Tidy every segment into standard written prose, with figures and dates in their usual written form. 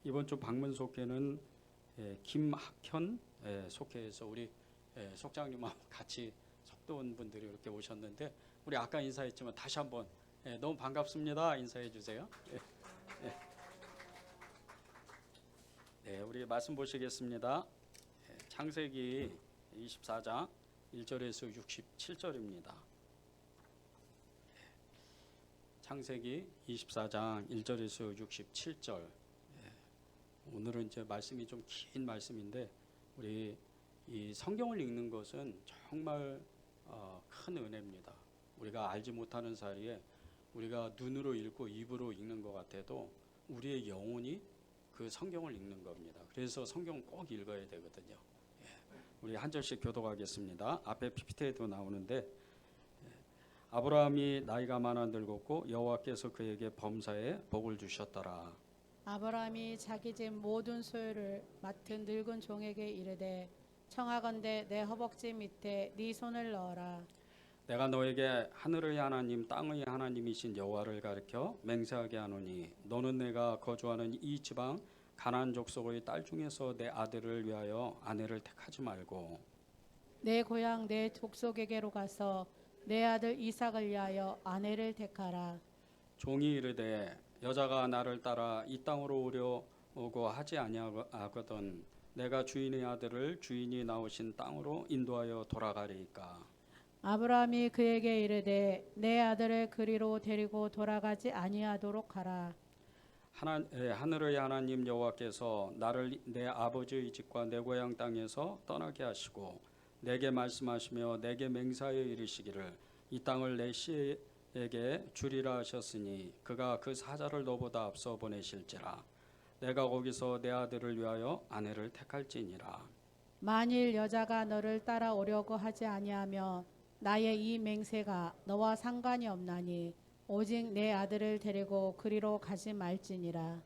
이번 주 방문 속회는 김학현 속회에서 우리 속장님하고 같이 속도원 분들이 이렇게 오셨는데 우리 아까 인사했지만 다시 한번 너무 반갑습니다. 인사해 주세요. 네, 우리 말씀 보시겠습니다. 창세기 24장 1절에서 67절입니다. 창세기 24장 1절에서 67절. 오늘은 이제 말씀이 좀 긴 말씀인데 우리 이 성경을 읽는 것은 정말 큰 은혜입니다. 우리가 알지 못하는 사이에 우리가 눈으로 읽고 입으로 읽는 것 같아도 우리의 영혼이 그 성경을 읽는 겁니다. 그래서 성경 꼭 읽어야 되거든요. 우리 한 절씩 교독하겠습니다. 앞에 PPT에도 나오는데 아브라함이 나이가 많아 늙었고 여호와께서 그에게 범사에 복을 주셨더라. 아브라함이 자기 집 모든 소유를 맡은 늙은 종에게 이르되 청하건대 내 허벅지 밑에 네 손을 넣어라. 내가 너에게 하늘의 하나님 땅의 하나님이신 여호와를 가르쳐 맹세하게 하노니 너는 내가 거주하는 이 지방 가나안 족속의 딸 중에서 내 아들을 위하여 아내를 택하지 말고 내 고향 내 족속에게로 가서 내 아들 이삭을 위하여 아내를 택하라. 종이 이르되 여자가 나를 따라 이 땅으로 오려오고 하지 아니하거든 내가 주인의 아들을 주인이 나오신 땅으로 인도하여 돌아가리이까. 아브라함이 그에게 이르되 내 아들을 그리로 데리고 돌아가지 아니하도록 하라. 하늘의 하나님 여호와께서 나를 내 아버지의 집과 내 고향 땅에서 떠나게 하시고 내게 말씀하시며 내게 맹세하여 이르시기를 이 땅을 내 씨에게 주리라 하셨으니 그가 그 사자를 너보다 앞서 보내실지라. 내가 거기서 내 아들을 위하여 아내를 택할지니라. 만일 여자가 너를 따라오려고 하지 아니하며 나의 이 맹세가 너와 상관이 없나니 오직 내 아들을 데리고 그리로 가지 말지니라.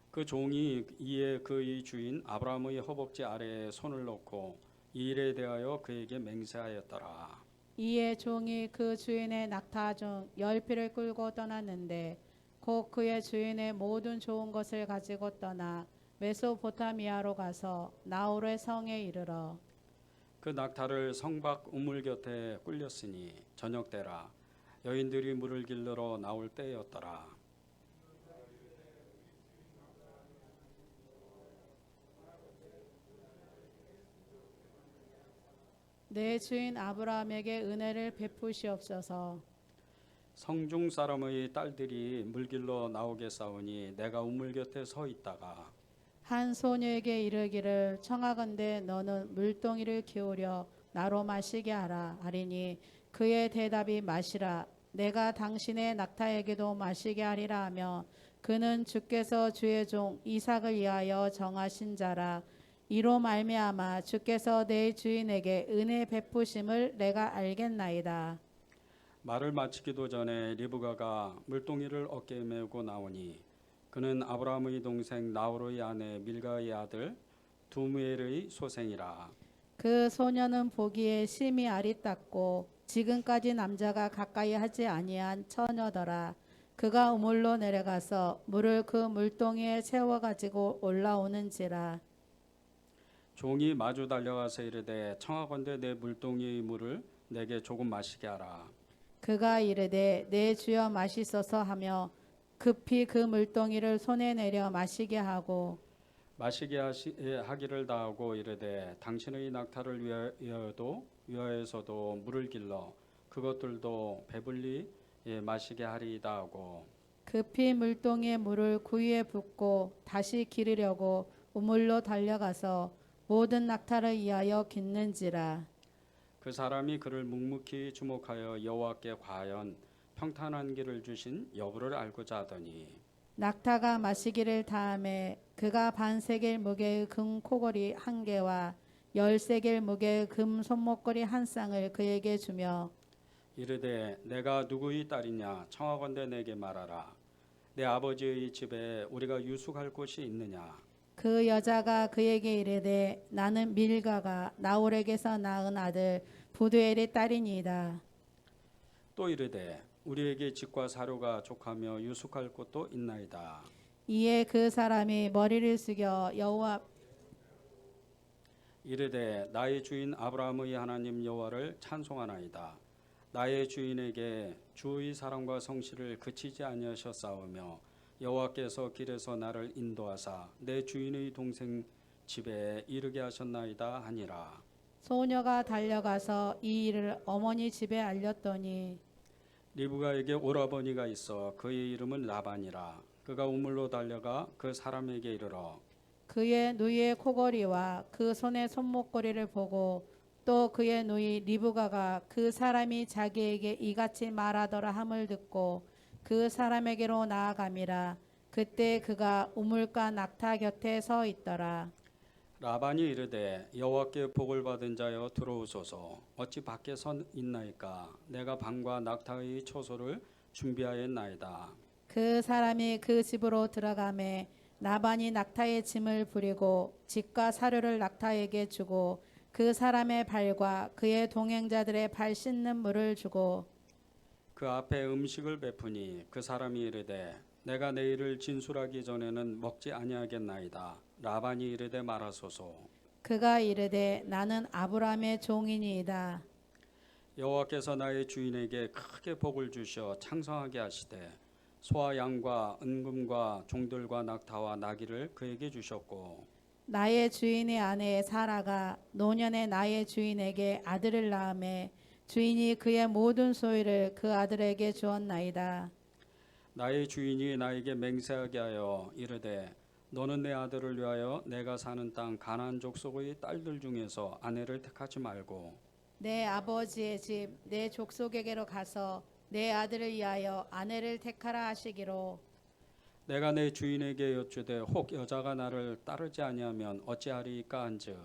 그 종이 이에 그의 주인 아브라함의 허벅지 아래에 손을 놓고 이 일에 대하여 그에게 맹세하였더라. 이에 종이 그 주인의 낙타 중 10匹을 끌고 떠났는데 곧 그의 주인의 모든 좋은 것을 가지고 떠나 메소포타미아로 가서 나홀의 성에 이르러 그 낙타를 성밖 우물 곁에 꿀렸으니 저녁 때라 여인들이 물을 길르러 나올 때였더라. 내 주인 아브라함에게 은혜를 베푸시옵소서. 성중 사람의 딸들이 물 길러 나오겠사오니 내가 우물 곁에 서 있다가 한 소녀에게 이르기를 청하건대 너는 물동이를 기울여 나로 마시게 하라 하리니 그의 대답이 마시라. 내가 당신의 낙타에게도 마시게 하리라 하며 그는 주께서 주의 종 이삭을 위하여 정하신 자라. 이로 말미암아 주께서 내 주인에게 은혜 베푸심을 내가 알겠나이다. 말을 마치기도 전에 리브가가 물동이를 어깨에 메고 나오니 그는 아브라함의 동생 나홀의 아내 밀가의 아들 두무엘의 소생이라. 그 소녀는 보기에 심히 아리따고 지금까지 남자가 가까이 하지 아니한 처녀더라. 그가 우물로 내려가서 물을 그 물동이에 채워 가지고 올라오는지라. 종이 마주 달려가서 이르되 청하건대 내 물동이의 물을 내게 조금 마시게 하라. 그가 이르되 내 주여 마시소서 하며 급히 그 물동이를 손에 내려 마시게 하고 마시게 하기를 다하고 이르되 당신의 낙타를 위하여서도 물을 길러 그것들도 배불리 마시게 하리이다 하고 급히 물동이의 물을 구유에 붓고 다시 기르려고 우물로 달려가서 모든 낙타를 위하여 깃는지라. 그 사람이 그를 묵묵히 주목하여 여호와께 과연 평탄한 길을 주신 여부를 알고자 하더니 낙타가 마시기를 다음에 그가 반세겔 무게의 금 코걸이 1개와 10세겔 무게의 금 손목걸이 1쌍을 그에게 주며 이르되 내가 누구의 딸이냐 청하건대 내게 말하라. 내 아버지의 집에 우리가 유숙할 곳이 있느냐. 그 여자가 그에게 이르되 나는 밀가가 나홀에게서 낳은 아들 부두엘의 딸이니이다. 또 이르되 우리에게 집과 사료가 족하며 유숙할 곳도 있나이다. 이에 그 사람이 머리를 숙여 여호와 이르되 나의 주인 아브라함의 하나님 여호와를 찬송하나이다. 나의 주인에게 주의 사랑과 성실을 그치지 아니하셨사오며 여호와께서 길에서 나를 인도하사 내 주인의 동생 집에 이르게 하셨나이다 하니라. 소녀가 달려가서 이 일을 어머니 집에 알렸더니 리브가에게 오라버니가 있어 그의 이름은 라반이라. 그가 우물로 달려가 그 사람에게 이르러 그의 누이의 코걸이와 그 손의 손목걸이를 보고 또 그의 누이 리브가가 그 사람이 자기에게 이같이 말하더라 함을 듣고 그 사람에게로 나아감이라. 그때 그가 우물가 낙타 곁에 서 있더라. 라반이 이르되 여호와께 복을 받은 자여 들어오소서. 어찌 밖에 서 있나이까. 내가 방과 낙타의 초소를 준비하였나이다. 그 사람이 그 집으로 들어가매 나반이 낙타의 짐을 부리고 집과 사료를 낙타에게 주고 그 사람의 발과 그의 동행자들의 발 씻는 물을 주고 그 앞에 음식을 베푸니 그 사람이 이르되 내가 내일을 진술하기 전에는 먹지 아니하겠나이다. 라반이 이르되 말하소서. 그가 이르되 나는 아브라함의 종이니이다. 여호와께서 나의 주인에게 크게 복을 주셔 창성하게 하시되 소와 양과 은금과 종들과 낙타와 나귀를 그에게 주셨고 나의 주인의 아내 사라가 노년의 나의 주인에게 아들을 낳음에 주인이 그의 모든 소유를 그 아들에게 주었나이다. 나의 주인이 나에게 맹세하게 하여 이르되 너는 내 아들을 위하여 내가 사는 땅 가나안 족속의 딸들 중에서 아내를 택하지 말고 내 아버지의 집 내 족속에게로 가서 내 아들을 위하여 아내를 택하라 하시기로 내가 내 주인에게 여쭈되 혹 여자가 나를 따르지 아니하면 어찌하리이까 한즉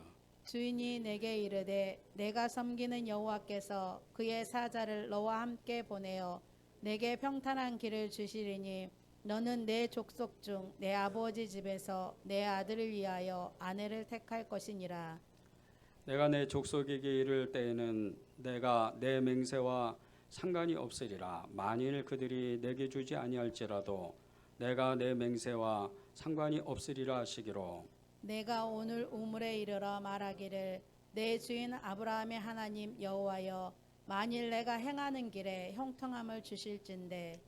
주인이 내게 이르되 내가 섬기는 여호와께서 그의 사자를 너와 함께 보내어 내게 평탄한 길을 주시리니 너는 내 족속 중 내 아버지 집에서 내 아들을 위하여 아내를 택할 것이니라. 내가 내 족속에게 이를 때에는 내가 내 맹세와 상관이 없으리라. 만일 그들이 내게 주지 아니할지라도 내가 내 맹세와 상관이 없으리라 하시기로 내가 오늘 우물에 이르러 말하기를 내 주인 아브라함의 하나님 여호와여 만일 내가 행하는 길에 형통함을 주실진대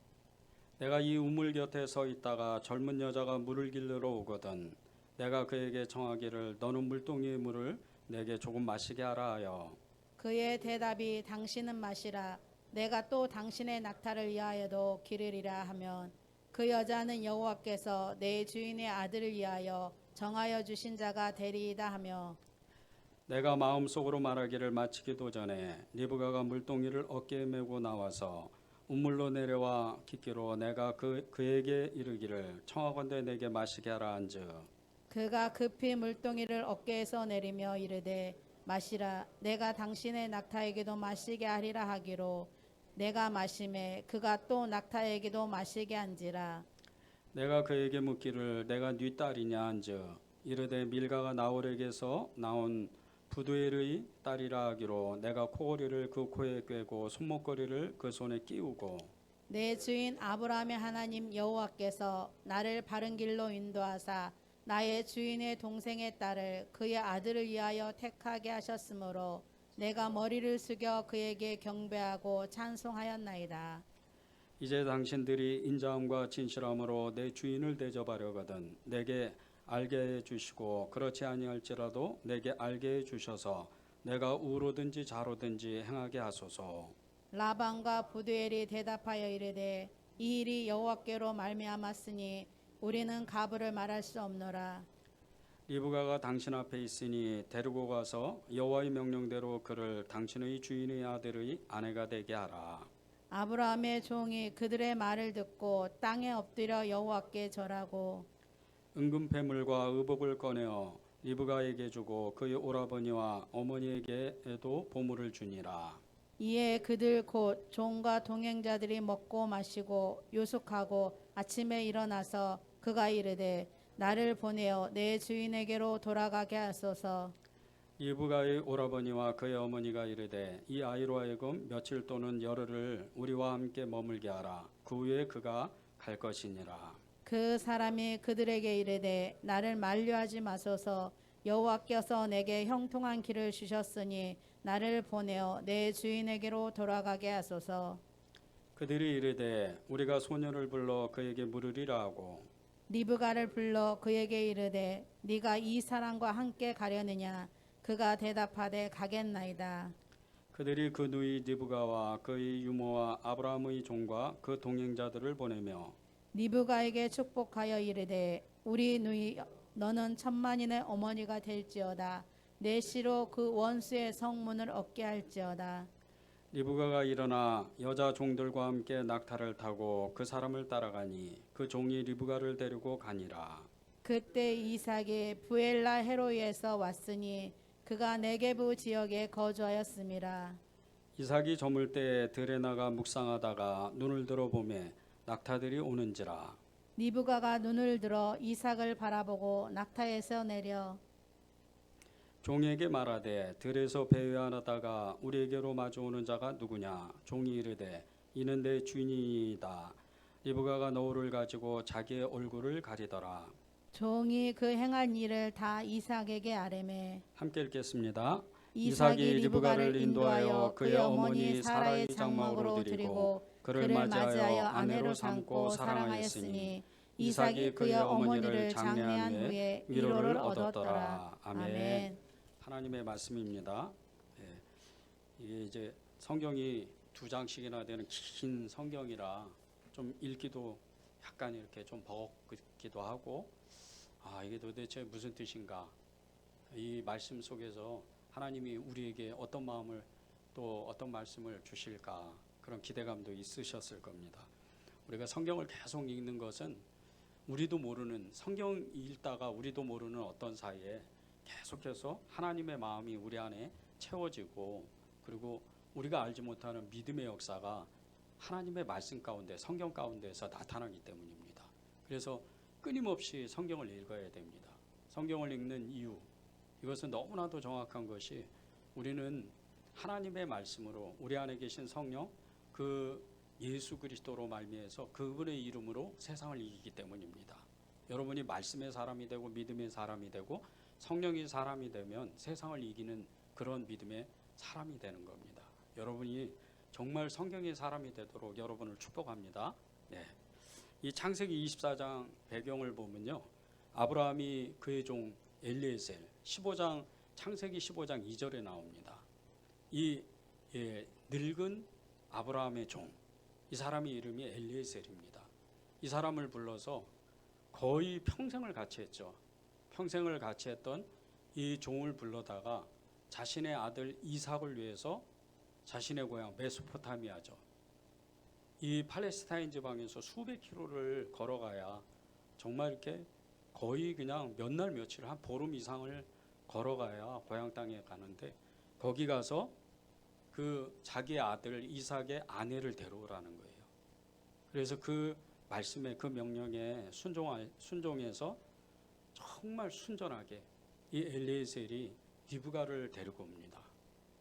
내가 이 우물 곁에 서 있다가 젊은 여자가 물을 길르러 오거든 내가 그에게 청하기를 너는 물동이의 물을 내게 조금 마시게 하라 하여 그의 대답이 당신은 마시라 내가 또 당신의 낙타를 위하여도 기르리라 하면 그 여자는 여호와께서 내 주인의 아들을 위하여 정하여 주신 자가 되리이다 하며 내가 마음속으로 말하기를 마치기도 전에 리브가가 물동이를 어깨에 메고 나와서 우물로 내려와 깊기로 내가 그에게 이르기를 청하건대 내게 마시게 하라 한즉 그가 급히 물동이를 어깨에서 내리며 이르되 마시라 내가 당신의 낙타에게도 마시게 하리라 하기로 내가 마심에 그가 또 낙타에게도 마시게 한지라. 내가 그에게 묻기를 내가 네 딸이냐 한즉 이르되 밀가가 나홀에게서 나온 부두엘의 딸이라 하기로 내가 코걸이를 그 코에 꿰고 손목걸이를 그 손에 끼우고 내 주인 아브라함의 하나님 여호와께서 나를 바른 길로 인도하사 나의 주인의 동생의 딸을 그의 아들을 위하여 택하게 하셨으므로 내가 머리를 숙여 그에게 경배하고 찬송하였나이다. 이제 당신들이 인자함과 진실함으로 내 주인을 대접하려거든 내게 알게 해 주시고 그렇지 아니할지라도 내게 알게 해 주셔서 내가 우로든지 좌로든지 행하게 하소서. 라반과 부두엘이 대답하여 이르되 이 일이 여호와께로 말미암았으니 우리는 가부를 말할 수 없노라. 리브가가 당신 앞에 있으니 데리고 가서 여호와의 명령대로 그를 당신의 주인의 아들의 아내가 되게 하라. 아브라함의 종이 그들의 말을 듣고 땅에 엎드려 여호와께 절하고 은금패물과 의복을 꺼내어 리브가에게 주고 그의 오라버니와 어머니에게도 보물을 주니라. 이에 그들 곧 종과 동행자들이 먹고 마시고 요속하고 아침에 일어나서 그가 이르되 나를 보내어 내 주인에게로 돌아가게 하소서. 리브가의 오라버니와 그의 어머니가 이르되 이 아이로 하여금 며칠 또는 열흘을 우리와 함께 머물게 하라. 그 후에 그가 갈 것이니라. 그 사람이 그들에게 이르되 나를 만류하지 마소서. 여호와께서 내게 형통한 길을 주셨으니 나를 보내어 내 주인에게로 돌아가게 하소서. 그들이 이르되 우리가 소년을 불러 그에게 물으리라 하고 리브가를 불러 그에게 이르되 네가 이 사람과 함께 가려느냐. 그가 대답하되 가겠나이다. 그들이 그 누이 리브가와 그의 유모와 아브라함의 종과 그 동행자들을 보내며 리브가에게 축복하여 이르되 우리 누이 너는 천만인의 어머니가 될지어다. 내 씨로 그 원수의 성문을 얻게 할지어다. 리브가가 일어나 여자 종들과 함께 낙타를 타고 그 사람을 따라가니 그 종이 리브가를 데리고 가니라. 그때 이삭이 부엘라 헤로이에서 왔으니 그가 네게부 지역에 거주하였음이라. 이삭이 저물 때 들에 나가 묵상하다가 눈을 들어 보매 낙타들이 오는지라. 리브가가 눈을 들어 이삭을 바라보고 낙타에서 내려 종에게 말하되 들에서 배회하다가 우리에게로 마주오는 자가 누구냐. 종이 이르되 이는 내 주인이다. 리브가가 너울을 가지고 자기의 얼굴을 가리더라. 종이 그 행한 일을 다 이삭에게 아뢰매. 함께 읽겠습니다. 이삭이 리브가를 인도하여 그의 어머니 사라의 장막으로 드리고 그를 맞이하여 아내로 삼고 사랑하였으니 이삭이 그의 어머니를 장례한 후에 위로를 얻었더라. 아멘. 하나님의 말씀입니다. 이게 이제 성경이 2장씩이나 되는 긴 성경이라 좀 읽기도 약간 이렇게 좀 버겁기도 하고, 이게 도대체 무슨 뜻인가? 이 말씀 속에서 하나님이 우리에게 어떤 마음을 또 어떤 말씀을 주실까? 그런 기대감도 있으셨을 겁니다. 우리가 성경을 계속 읽는 것은 우리도 모르는, 성경 읽다가 우리도 모르는 어떤 사이에 계속해서 하나님의 마음이 우리 안에 채워지고, 그리고 우리가 알지 못하는 믿음의 역사가 하나님의 말씀 가운데, 성경 가운데서 나타나기 때문입니다. 그래서 끊임없이 성경을 읽어야 됩니다. 성경을 읽는 이유, 이것은 너무나도 정확한 것이 우리는 하나님의 말씀으로 우리 안에 계신 성령, 그 예수 그리스도로 말미암아서 그분의 이름으로 세상을 이기기 때문입니다. 여러분이 말씀의 사람이 되고 믿음의 사람이 되고 성령의 사람이 되면 세상을 이기는 그런 믿음의 사람이 되는 겁니다. 여러분이 정말 성경의 사람이 되도록 여러분을 축복합니다. 이 창세기 24장 배경을 보면요, 아브라함이 그의 종 엘리에셀, 창세기 15장 2절에 나옵니다. 이 늙은 아브라함의 종, 이 사람의 이름이 엘리에셀입니다. 이 사람을 불러서 거의 평생을 같이 했죠. 평생을 같이 했던 이 종을 불러다가 자신의 아들 이삭을 위해서 자신의 고향 메소포타미아죠, 이 팔레스타인 지방에서 수백 킬로를 걸어가야 정말 이렇게 거의 그냥 몇 날 며칠, 한 보름 이상을 걸어가야 고향 땅에 가는데, 거기 가서 그 자기의 아들 이삭의 아내를 데려오라는 거예요. 그래서 그 말씀에, 그 명령에 순종해서 정말 순전하게 이 엘리에셀이 리브가를 데리고 옵니다.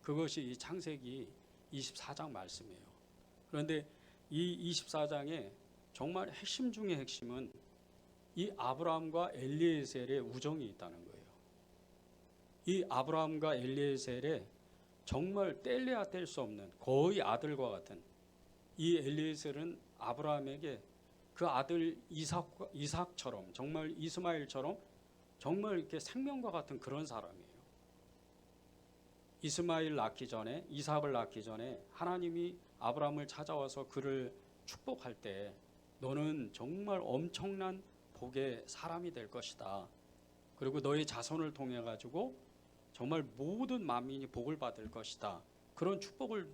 그것이 이 창세기 24장 말씀이에요. 그런데 이 24장에 정말 핵심 중의 핵심은 이 아브라함과 엘리에셀의 우정이 있다는 거예요. 이 아브라함과 엘리에셀의 정말 뗄래야 뗄 수 없는, 거의 아들과 같은, 이 엘리에셀은 아브라함에게 그 아들 이삭처럼, 정말 이스마엘처럼 정말 이렇게 생명과 같은 그런 사람이에요. 이스마엘 낳기 전에, 이삭을 낳기 전에 하나님이 아브라함을 찾아와서 그를 축복할 때 너는 정말 엄청난 복의 사람이 될 것이다. 그리고 너의 자손을 통해 가지고 정말 모든 만민이 복을 받을 것이다. 그런 축복을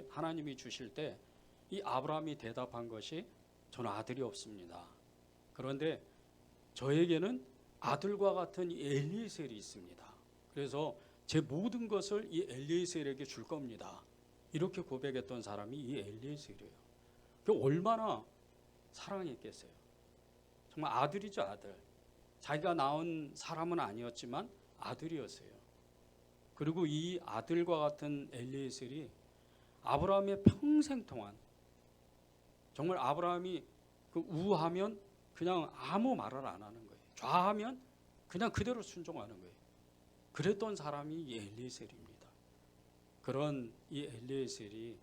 하나님이 주실 때 이 아브라함이 대답한 것이 저는 아들이 없습니다. 그런데 저에게는 아들과 같은 이 엘리에셀이 있습니다. 그래서 제 모든 것을 이 엘리에셀에게 줄 겁니다. 이렇게 고백했던 사람이 이 엘리에셀이에요. 그 얼마나 사랑했겠어요. 정말 아들이죠, 아들. 자기가 낳은 사람은 아니었지만 아들이었어요. 그리고 이 아들과 같은 엘리에셀이 아브라함의 평생 동안, 정말 아브라함이 그 우하면 그냥 아무 말을 안 하는 거예요. 좌하면 그냥 그대로 순종하는 거예요. 그랬던 사람이 이 엘리에셀입니다. 그런 이 엘리에셀이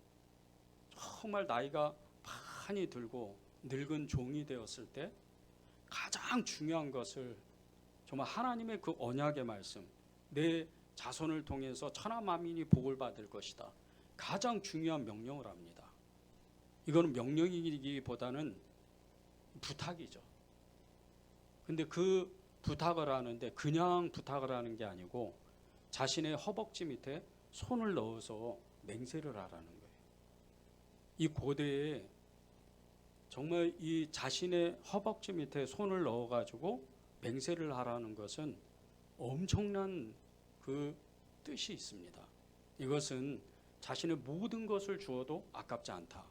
정말 나이가 많이 들고 늙은 종이 되었을 때 가장 중요한 것을 정말 하나님의 그 언약의 말씀, 내 자손을 통해서 천하 만민이 복을 받을 것이다. 가장 중요한 명령을 합니다. 이거는 명령이기보다는 부탁이죠. 근데 그 부탁을 하는데 그냥 부탁을 하는 게 아니고 자신의 허벅지 밑에 손을 넣어서 맹세를 하라는 거예요. 이 고대에 정말 이 자신의 허벅지 밑에 손을 넣어가지고 맹세를 하라는 것은 엄청난 그 뜻이 있습니다. 이것은 자신의 모든 것을 주어도 아깝지 않다.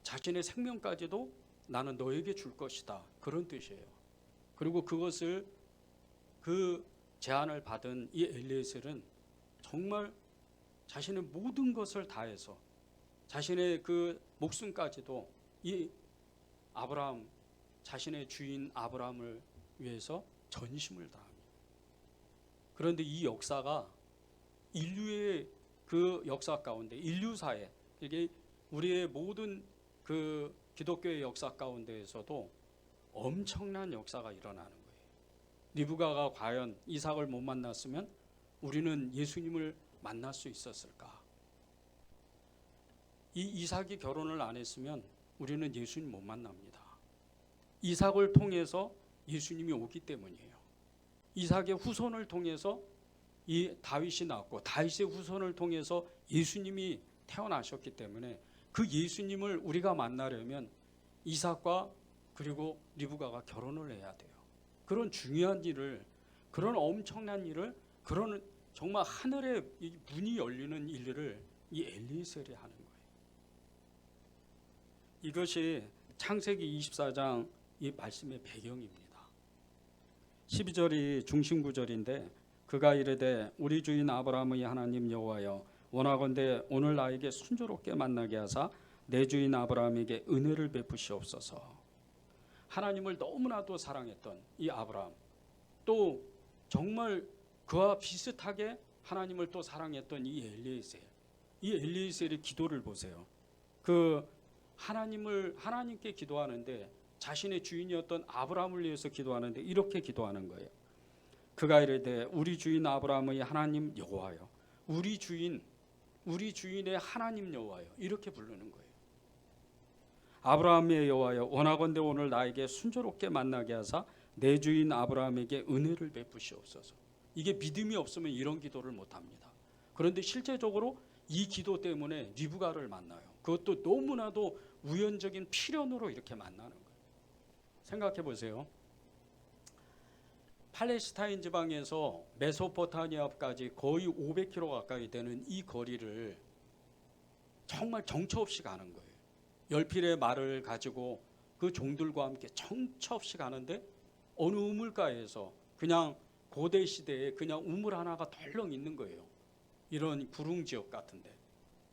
자신의 생명까지도 나는 너에게 줄 것이다. 그런 뜻이에요. 그리고 그것을 그 제안을 받은 이 엘리에셀은 정말 자신의 모든 것을 다해서 자신의 그 목숨까지도 이 아브라함, 자신의 주인 아브라함을 위해서 전심을 다합니다. 그런데 이 역사가 인류의 그 역사 가운데, 인류사에, 이게 우리의 모든 그 기독교의 역사 가운데에서도 엄청난 역사가 일어나는 거예요. 리브가가 과연 이삭을 못 만났으면 우리는 예수님을 만날 수 있었을까? 이 이삭이 결혼을 안 했으면 우리는 예수님 못 만납니다. 이삭을 통해서 예수님이 오기 때문이에요. 이삭의 후손을 통해서 이 다윗이 나왔고 다윗의 후손을 통해서 예수님이 태어나셨기 때문에 그 예수님을 우리가 만나려면 이삭과 그리고 리브가가 결혼을 해야 돼요. 그런 중요한 일을, 그런 엄청난 일을, 그런 정말 하늘의 문이 열리는 일을 이 엘리에셀이 하는 거예요. 이것이 창세기 24장 이 말씀의 배경입니다. 12절이 중심 구절인데 그가 이르되 우리 주인 아브라함의 하나님 여호와여 원하건대 오늘 나에게 순조롭게 만나게 하사 내 주인 아브라함에게 은혜를 베푸시옵소서. 하나님을 너무나도 사랑했던 이 아브라함, 또 정말 그와 비슷하게 하나님을 또 사랑했던 이 엘리에셀, 이 엘리에셀의 기도를 보세요. 그 하나님께 기도하는데 자신의 주인이었던 아브라함을 위해서 기도하는데 이렇게 기도하는 거예요. 그가 이르되 우리 주인 아브라함의 하나님 여호와여, 우리 주인의 하나님 여호와여, 이렇게 부르는 거예요. 아브라함의 여호와여 원하건대 오늘 나에게 순조롭게 만나게 하사 내 주인 아브라함에게 은혜를 베푸시옵소서. 이게 믿음이 없으면 이런 기도를 못합니다. 그런데 실제적으로 이 기도 때문에 리브가를 만나요. 그것도 너무나도 우연적인 필연으로 이렇게 만나는 거예요. 생각해 보세요. 팔레스타인 지방에서 메소포타미아까지 거의 500km 가까이 되는 이 거리를 정말 정처 없이 가는 거예요. 10필의 말을 가지고 그 종들과 함께 정처 없이 가는데 어느 우물가에서 그냥 고대 시대에 그냥 우물 하나가 덜렁 있는 거예요. 이런 구릉 지역 같은데,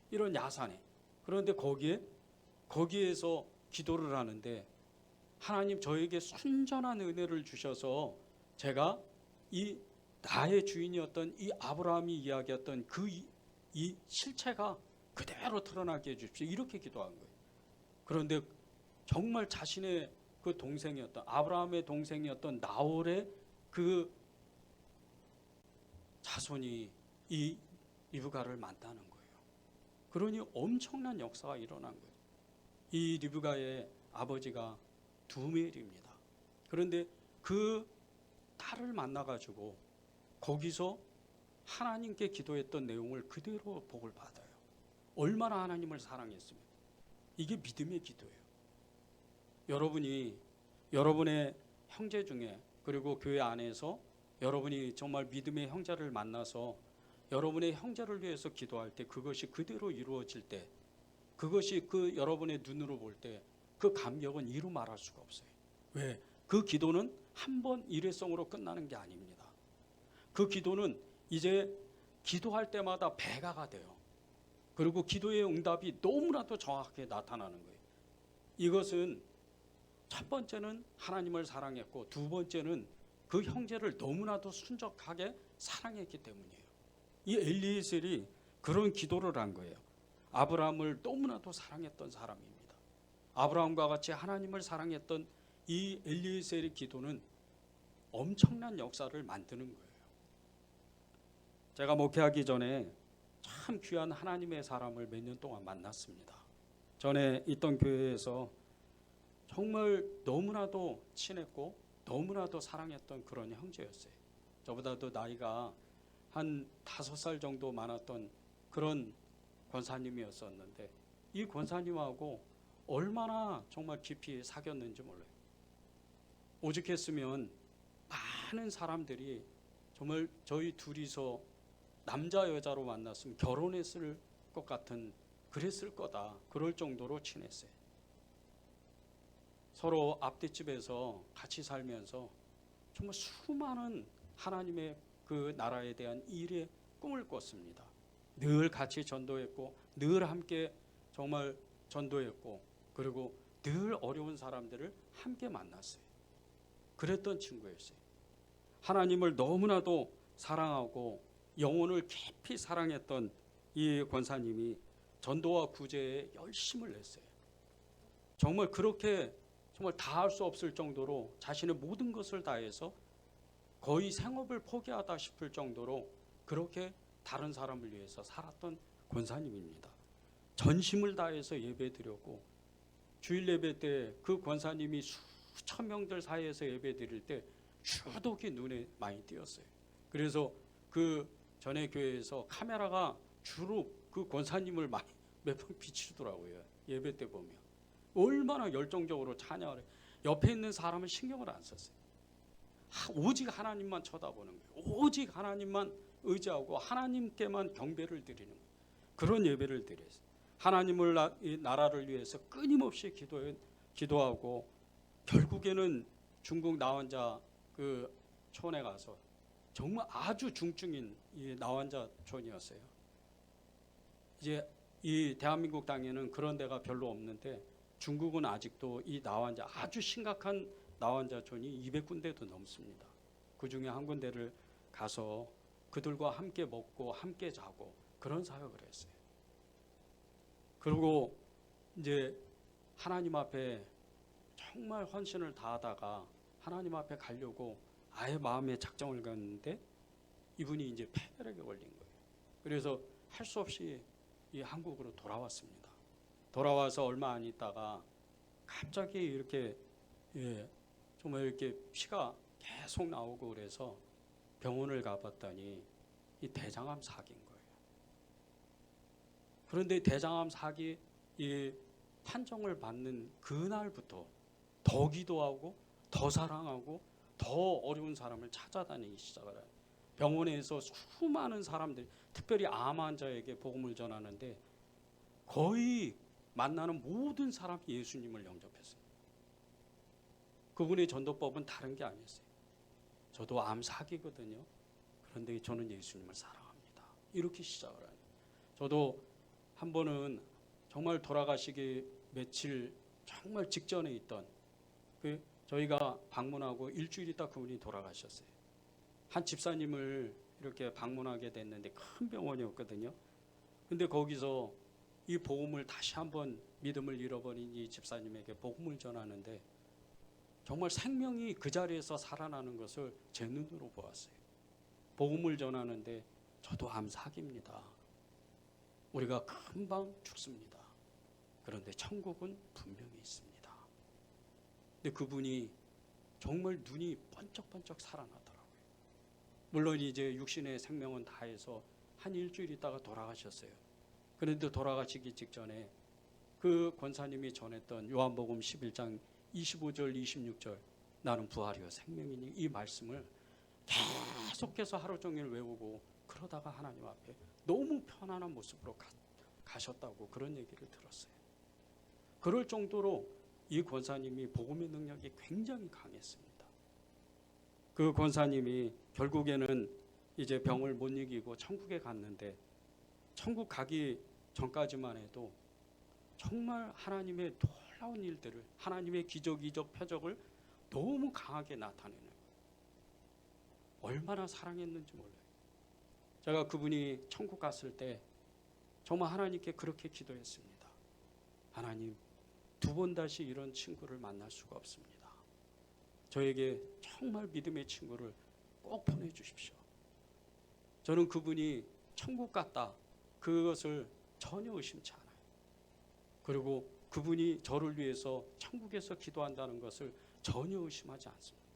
이런 야산에. 그런데 거기에서 기도를 하는데 하나님 저에게 순전한 은혜를 주셔서 제가 이 나의 주인이었던 이 아브라함이 이야기했던 이 실체가 그대로 드러나게 해주십시오. 이렇게 기도한 거예요. 그런데 정말 자신의 그 동생이었던 아브라함의 동생이었던 나홀의 그 자손이 이 리브가를 만나는 거예요. 그러니 엄청난 역사가 일어난 거예요. 이 리브가의 아버지가 두멜입니다. 그런데 그 딸을 만나가지고 거기서 하나님께 기도했던 내용을 그대로 복을 받아요. 얼마나 하나님을 사랑했으면. 이게 믿음의 기도예요. 여러분이 여러분의 형제 중에 그리고 교회 안에서 여러분이 정말 믿음의 형제를 만나서 여러분의 형제를 위해서 기도할 때 그것이 그대로 이루어질 때 그것이 그 여러분의 눈으로 볼 때 그 감격은 이루 말할 수가 없어요. 왜? 그 기도는 한 번 일회성으로 끝나는 게 아닙니다. 그 기도는 이제 기도할 때마다 배가가 돼요. 그리고 기도의 응답이 너무나도 정확하게 나타나는 거예요. 이것은 첫 번째는 하나님을 사랑했고 두 번째는 그 형제를 너무나도 순적하게 사랑했기 때문이에요. 이 엘리에셀이 그런 기도를 한 거예요. 아브라함을 너무나도 사랑했던 사람입니다. 아브라함과 같이 하나님을 사랑했던 이 엘리에셀의 기도는 엄청난 역사를 만드는 거예요. 제가 목회하기 전에 참 귀한 하나님의 사람을 몇 년 동안 만났습니다. 전에 있던 교회에서 정말 너무나도 친했고 너무나도 사랑했던 그런 형제였어요. 저보다도 나이가 한 5살 정도 많았던 그런 권사님이었었는데 이 권사님하고 얼마나 정말 깊이 사귀었는지 몰라요. 오죽했으면 많은 사람들이 정말 저희 둘이서 남자 여자로 만났으면 결혼했을 것 같은, 그랬을 거다, 그럴 정도로 친했어요. 서로 앞뒷집에서 같이 살면서 정말 수많은 하나님의 그 나라에 대한 일에 꿈을 꿨습니다. 늘 같이 전도했고 늘 함께 정말 전도했고 그리고 늘 어려운 사람들을 함께 만났어요. 그랬던 친구였어요. 하나님을 너무나도 사랑하고 영혼을 깊이 사랑했던 이 권사님이 전도와 구제에 열심을 냈어요. 정말 그렇게 정말 다할 수 없을 정도로 자신의 모든 것을 다해서 거의 생업을 포기하다 싶을 정도로 그렇게 다른 사람을 위해서 살았던 권사님입니다. 전심을 다해서 예배드렸고 주일 예배 때 그 권사님이 수천 명들 사이에서 예배드릴 때 주독이 눈에 많이 띄었어요. 그래서 그 전에 교회에서 카메라가 주로 그 권사님을 많이 몇 번 비추더라고요. 예배 때 보면 얼마나 열정적으로 찬양을 해요. 옆에 있는 사람은 신경을 안 썼어요. 오직 하나님만 쳐다보는 거예요. 오직 하나님만 의지하고 하나님께만 경배를 드리는 거예요. 그런 예배를 드렸어요. 하나님을 이 나라를 위해서 끊임없이 기도하고 결국에는 중국 나환자 그 촌에 가서 정말 아주 중증인 이 나환자 촌이었어요. 이제 이 대한민국 땅에는 그런 데가 별로 없는데 중국은 아직도 이 나환자 아주 심각한 나환자촌이 200군데도 넘습니다. 그 중에 한 군데를 가서 그들과 함께 먹고 함께 자고 그런 사역을 했어요. 그리고 이제 하나님 앞에 정말 헌신을 다하다가 하나님 앞에 가려고 아예 마음의 작정을 갔는데 이분이 이제 폐결핵에 걸린 거예요. 그래서 할 수 없이 이 한국으로 돌아왔습니다. 돌아와서 얼마 안 있다가 갑자기 이렇게 정말 이렇게 피가 계속 나오고 그래서 병원을 가봤더니 이 대장암 사기인 거예요. 그런데 대장암 사기 이 판정을 받는 그날부터 더 기도하고 더 사랑하고 더 어려운 사람을 찾아다니기 시작을 해요. 병원에서 수많은 사람들, 특별히 암 환자에게 복음을 전하는데 거의 만나는 모든 사람이 예수님을 영접했어요. 그분의 전도법은 다른 게 아니었어요. 저도 암 사기거든요. 그런데 저는 예수님을 사랑합니다. 이렇게 시작을 해요. 저도 한 번은 정말 돌아가시기 며칠 정말 직전에 있던 저희가 방문하고 일주일 있다 그분이 돌아가셨어요. 한 집사님을 이렇게 방문하게 됐는데 큰 병원이었거든요. 근데 거기서 이 복음을 다시 한번 믿음을 잃어버린 이 집사님에게 복음을 전하는데 정말 생명이 그 자리에서 살아나는 것을 제 눈으로 보았어요. 복음을 전하는데 저도 암 사기입니다. 우리가 금방 죽습니다. 그런데 천국은 분명히 있습니다. 근데 그분이 정말 눈이 번쩍번쩍 살아나더라고요. 물론 이제 육신의 생명은 다해서 한 일주일 있다가 돌아가셨어요. 그런데 돌아가시기 직전에 그 권사님이 전했던 요한복음 11장 25절 26절 나는 부활이요 생명이니 이 말씀을 계속해서 하루 종일 외우고 그러다가 하나님 앞에 너무 편안한 모습으로 가셨다고 그런 얘기를 들었어요. 그럴 정도로 이 권사님이 복음의 능력이 굉장히 강했습니다. 그 권사님이 결국에는 이제 병을 못 이기고 천국에 갔는데 천국 가기 전까지만 해도 정말 하나님의 놀라운 일들을, 하나님의 기적, 이적, 표적을 너무 강하게 나타내는 거예요. 얼마나 사랑했는지 몰라요. 제가 그분이 천국 갔을 때 정말 하나님께 그렇게 기도했습니다. 하나님, 두 번 다시 이런 친구를 만날 수가 없습니다. 저에게 정말 믿음의 친구를 꼭 보내주십시오. 저는 그분이 천국 갔다, 그것을 전혀 의심치 않아요. 그리고 그분이 저를 위해서 천국에서 기도한다는 것을 전혀 의심하지 않습니다.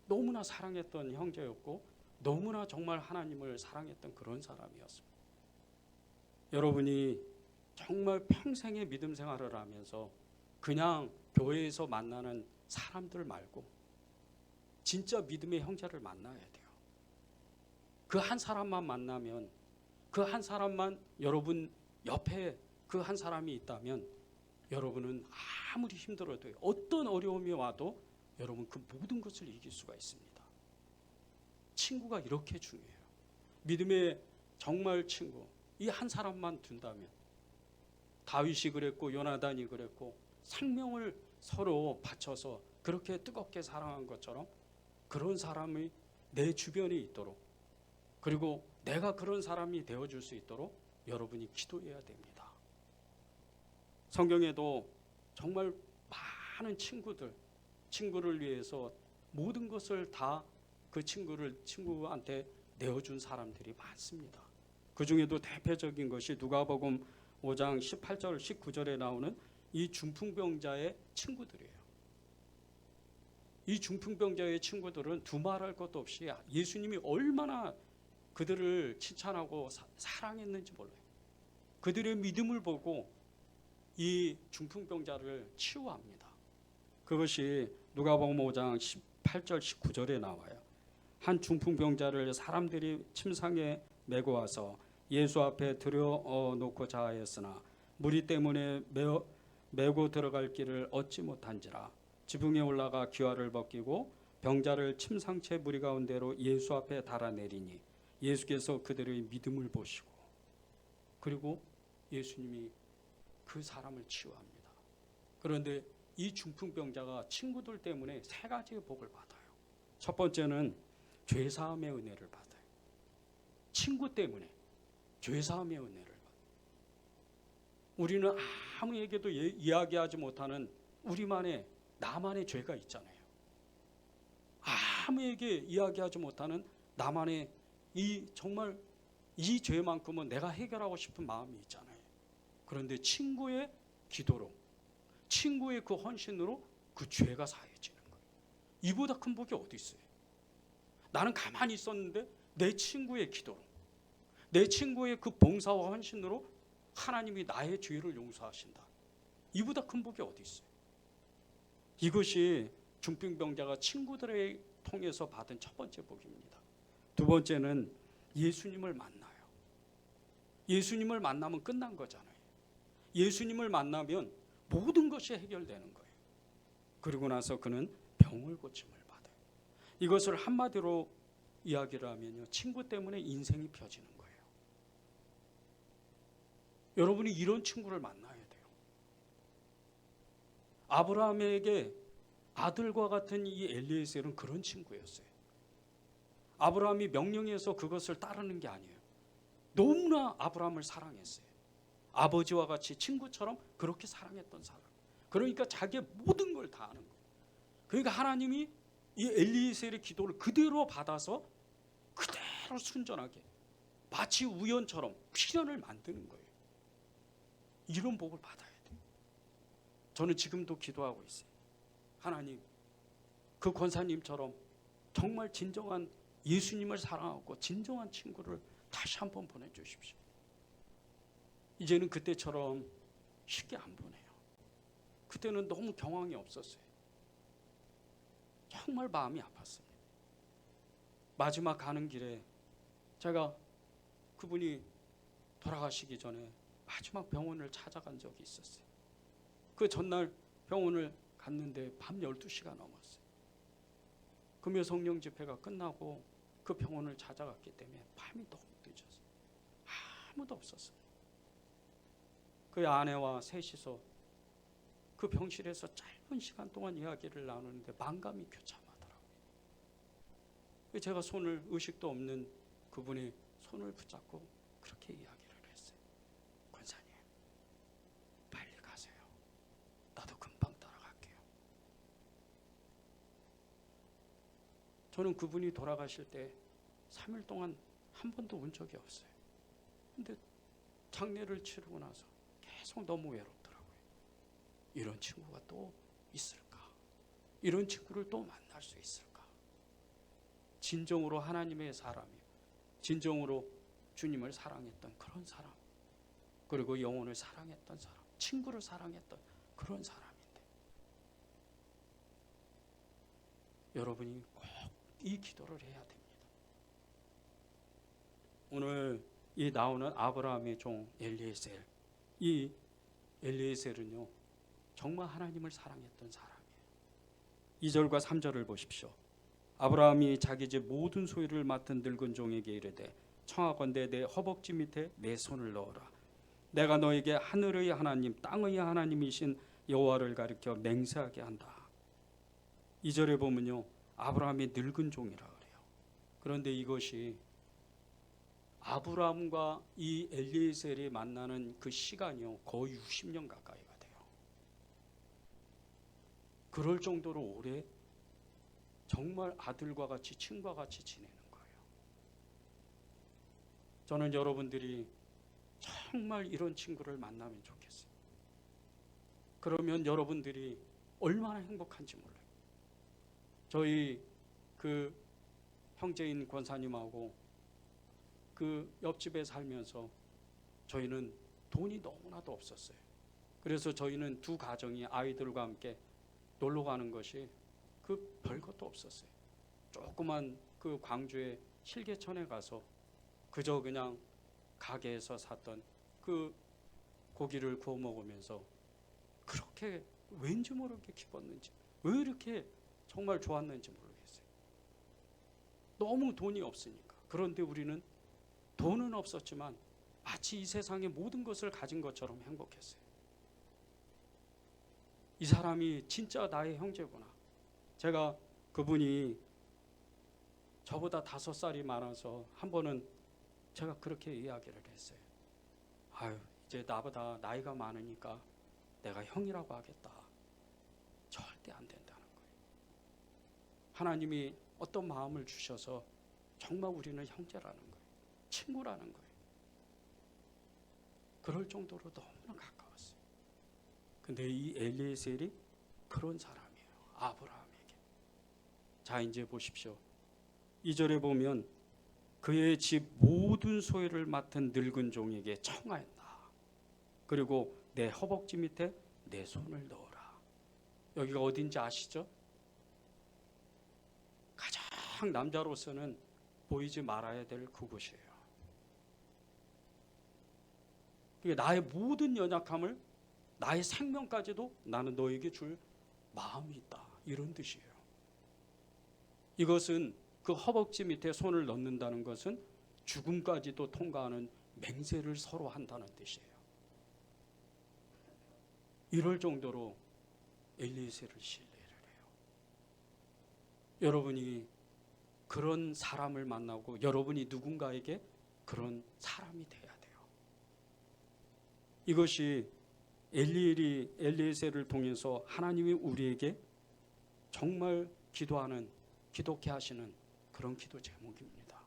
너무나 사랑했던 형제였고 너무나 정말 하나님을 사랑했던 그런 사람이었습니다. 여러분이 정말 평생의 믿음 생활을 하면서 그냥 교회에서 만나는 사람들 말고 진짜 믿음의 형제를 만나야 돼요. 그 한 사람만 만나면, 그 한 사람만 여러분 옆에 그 한 사람이 있다면 여러분은 아무리 힘들어도, 어떤 어려움이 와도 여러분 그 모든 것을 이길 수가 있습니다. 친구가 이렇게 중요해요. 믿음의 정말 친구, 이 한 사람만 둔다면, 다윗이 그랬고 요나단이 그랬고 생명을 서로 바쳐서 그렇게 뜨겁게 사랑한 것처럼 그런 사람이 내 주변에 있도록, 그리고 내가 그런 사람이 되어줄 수 있도록 여러분이 기도해야 됩니다. 성경에도 정말 많은 친구를 위해서 모든 것을 다 그 친구한테 내어준 사람들이 많습니다. 그 중에도 대표적인 것이 누가복음 5장 18절 19절에 나오는 이 중풍병자의 친구들이에요. 이 중풍병자의 친구들은 두말할 것도 없이 예수님이 얼마나 그들을 칭찬하고 사랑했는지 몰라요. 그들의 믿음을 보고 이 중풍병자를 치유합니다. 그것이 누가복음 5장 18절 19절에 나와요. 한 중풍병자를 사람들이 침상에 메고 와서 예수 앞에 들여놓고 자하였으나 무리 때문에 메고 들어갈 길을 얻지 못한지라 지붕에 올라가 기와를 벗기고 병자를 침상채 무리 가운데로 예수 앞에 달아내리니 예수께서 그들의 믿음을 보시고, 그리고 예수님이 그 사람을 치유합니다. 그런데 이 중풍병자가 친구들 때문에 세 가지의 복을 받아요. 첫 번째는 죄사함의 은혜를 받아요. 친구 때문에 죄사함의 은혜를 받아요. 우리는 아무에게도 이야기하지 못하는 나만의 죄가 있잖아요. 아무에게 이야기하지 못하는 나만의 정말 이 죄만큼은 내가 해결하고 싶은 마음이 있잖아요. 그런데 친구의 기도로, 친구의 그 헌신으로 그 죄가 사해지는 거예요. 이보다 큰 복이 어디 있어요? 나는 가만히 있었는데 내 친구의 기도로, 내 친구의 그 봉사와 헌신으로 하나님이 나의 죄를 용서하신다. 이보다 큰 복이 어디 있어요? 이것이 중풍병자가 친구들을 통해서 받은 첫 번째 복입니다. 두 번째는 예수님을 만나요. 예수님을 만나면 끝난 거잖아요. 예수님을 만나면 모든 것이 해결되는 거예요. 그리고 나서 그는 병을 고침을 받아요. 이것을 한마디로 이야기를 하면요, 친구 때문에 인생이 펴지는 거예요. 여러분이 이런 친구를 만나야 돼요. 아브라함에게 아들과 같은 이 엘리에셀은 그런 친구였어요. 아브라함이 명령해서 그것을 따르는 게 아니에요. 너무나 아브라함을 사랑했어요. 아버지와 같이 친구처럼 그렇게 사랑했던 사람. 그러니까 자기의 모든 걸 다 하는 거예요. 그러니까 하나님이 이 엘리에셀의 기도를 그대로 받아서 그대로 순전하게 마치 우연처럼 필연을 만드는 거예요. 이런 복을 받아야 돼요. 저는 지금도 기도하고 있어요. 하나님, 그 권사님처럼 정말 진정한 예수님을 사랑하고 진정한 친구를 다시 한번 보내주십시오. 이제는 그때처럼 쉽게 안 보내요. 그때는 너무 경황이 없었어요. 정말 마음이 아팠습니다. 마지막 가는 길에 제가 그분이 돌아가시기 전에 마지막 병원을 찾아간 적이 있었어요. 그 전날 병원을 갔는데 밤 12시가 넘었어요. 금요 성령 집회가 끝나고 그 병원을 찾아갔기 때문에 밤이 너무 늦었어요. 아무도 없었어요. 그 아내와 셋이서 그 병실에서 짧은 시간 동안 이야기를 나누는데 만감이 교참하더라고요. 제가 손을, 의식도 없는 그분이 손을 붙잡고 그렇게 이야기를 했어요. 권사님, 빨리 가세요. 나도 금방 따라갈게요. 저는 그분이 돌아가실 때 3일 동안 한 번도 운 적이 없어요. 근데 장례를 치르고 나서 계속 너무 외롭더라고요. 이런 친구가 또 있을까? 이런 친구를 또 만날 수 있을까? 진정으로 하나님의 사람이요, 진정으로 주님을 사랑했던 그런 사람, 그리고 영혼을 사랑했던 사람, 친구를 사랑했던 그런 사람인데, 여러분이 꼭 이 기도를 해야 됩니다. 오늘 이 나오는 아브라함의 종 엘리에셀, 이 엘리에셀은요 정말 하나님을 사랑했던 사람이에요. 2절과 3절을 보십시오. 아브라함이 자기 집 모든 소유를 맡은 늙은 종에게 이르되 청하건대 내 허벅지 밑에 내 손을 넣어라. 내가 너에게 하늘의 하나님 땅의 하나님이신 여호와를 가리켜 맹세하게 한다. 2절에 보면요 아브라함이 늙은 종이라 그래요. 그런데 이것이 아브라함과 이 엘리에셀이 만나는 그 시간이요 거의 60년 가까이가 돼요. 그럴 정도로 오래 정말 아들과 같이 친구와 같이 지내는 거예요. 저는 여러분들이 정말 이런 친구를 만나면 좋겠어요. 그러면 여러분들이 얼마나 행복한지 몰라요. 저희 그 형제인 권사님하고 그 옆집에 살면서 저희는 돈이 너무나도 없었어요. 그래서 저희는 두 가정이 아이들과 함께 놀러 가는 것이 그 별것도 없었어요. 조그만 그 광주의 실개천에 가서 그저 그냥 가게에서 샀던 그 고기를 구워 먹으면서 그렇게 왠지 모르게 기뻤는지, 왜 이렇게 정말 좋았는지 모르겠어요. 너무 돈이 없으니까. 그런데 우리는 돈은 없었지만 마치 이 세상의 모든 것을 가진 것처럼 행복했어요. 이 사람이 진짜 나의 형제구나. 제가 그분이 저보다 5살이 많아서 한 번은 제가 그렇게 이야기를 했어요. 아유, 이제 나보다 나이가 많으니까 내가 형이라고 하겠다. 절대 안 된다는 거예요. 하나님이 어떤 마음을 주셔서 정말 우리는 형제라는 거예요. 친구라는 거예요. 그럴 정도로 너무나 가까웠어요. 근데 이 엘리에셀이 그런 사람이에요. 아브라함에게. 자, 이제 보십시오. 2절에 보면 그의 집 모든 소유를 맡은 늙은 종에게 청하였다. 그리고 내 허벅지 밑에 내 손을 넣어라. 여기가 어딘지 아시죠? 가장 남자로서는 보이지 말아야 될 그곳이에요. 나의 모든 연약함을, 나의 생명까지도 나는 너에게 줄 마음이 있다. 이런 뜻이에요. 이것은 그 허벅지 밑에 손을 넣는다는 것은 죽음까지도 통과하는 맹세를 서로 한다는 뜻이에요. 이럴 정도로 엘리에셀을 신뢰를 해요. 여러분이 그런 사람을 만나고 여러분이 누군가에게 그런 사람이 돼야 돼요. 이것이 엘리에셀을 통해서 하나님이 우리에게 정말 기도케 하시는 그런 기도 제목입니다.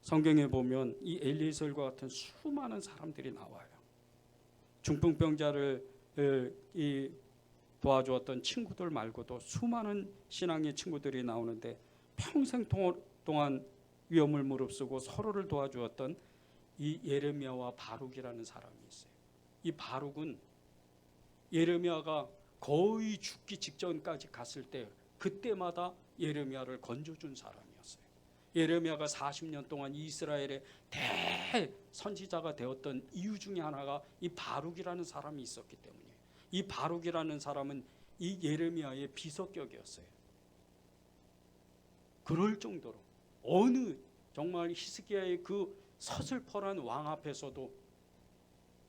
성경에 보면 이 엘리에셀과 같은 수많은 사람들이 나와요. 중풍병자를 도와주었던 친구들 말고도 수많은 신앙의 친구들이 나오는데 평생 동안 위험을 무릅쓰고 서로를 도와주었던 이 예레미야와 바룩이라는 사람이 있어요. 이 바룩은 예레미야가 거의 죽기 직전까지 갔을 때 그때마다 예레미야를 건져준 사람이었어요. 예레미야가 40년 동안 이스라엘의 대선지자가 되었던 이유 중에 하나가 이 바룩이라는 사람이 있었기 때문이에요. 이 바룩이라는 사람은 이 예레미야의 비서격이었어요. 그럴 정도로 어느 정말 히스기야의 그 서슬퍼런 왕 앞에서도